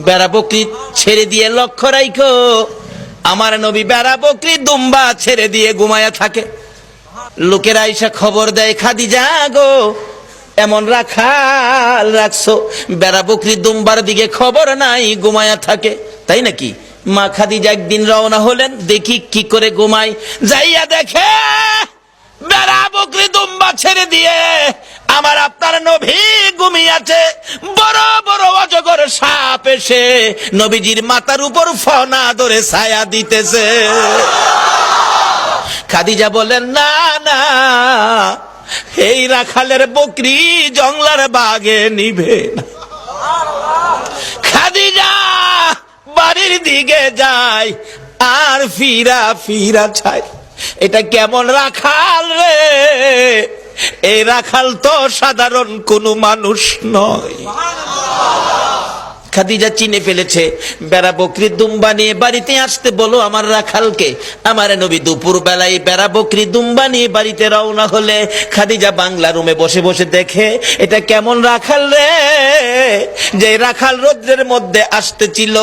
বেড়া বকরি ছেড়ে দিয়ে লক্ষ্য রাখো, আমার নবী বেড়া বকরি দুম্বা ছেড়ে দিয়ে ঘুমায়া থাকে। লোকেরা এসে খবর দেয়, খাদিজা গো, এমন রাখাল রাখছো, বেড়া বকরি দুম্বার দিকে খবর নাই, ঘুমায়া থাকে। তাই নাকি? মা খাদিজা একদিন রওনা হলেন, দেখি কি করে ঘুমাই। যাইয়া দেখে বেড়া বকরি দুম্বা ছেড়ে দিয়ে আমার আপনার নবী ঘুমিয়েছে। বড় বড় অজগর সাপ এসে নবীজির মাথার উপর ফনা ধরে ছায়া দিতেছে। খাদিজা বলেন, না না, এই রাখালের বকরি জংলার বাগে নিবে না। খাদিজা বাড়ির দিকে যায় আর ফিরা ফিরা চায়, এটা কেমন রাখাল রে? এই রাখাল তো সাধারণ কোনো মানুষ নয়। খাদিজা চিনে ফেলেছে। বেড়া বকরি দুম্বা নিয়ে বাড়িতে আসতে বলো আমার রাখালকে। আমার নবী দুপুর বেলায় বেড়া বকরি দুম্বা নিয়ে বাড়িতে রওনা হলে খাদিজা বাংলা রুমে বসে বসে দেখে, এটা কেমন রাখাল রে? যে রাখাল রৌদ্রের মধ্যে আসতেছিল,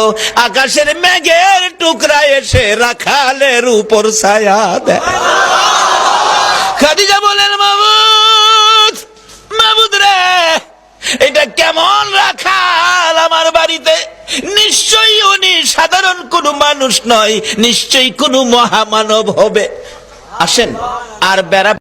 আকাশের মেঘের টুকরা এসে রাখালের উপর ছায়া দেয়। খাদিজা বলেন, মাবুদ, মাবুদ রে, এটা কেমন রাখাল আমার বাড়িতে? নিশ্চয়ই উনি সাধারণ কোনো মানুষ নয়, নিশ্চয়ই কোনো মহামানব হবে। আসেন আর বেড়া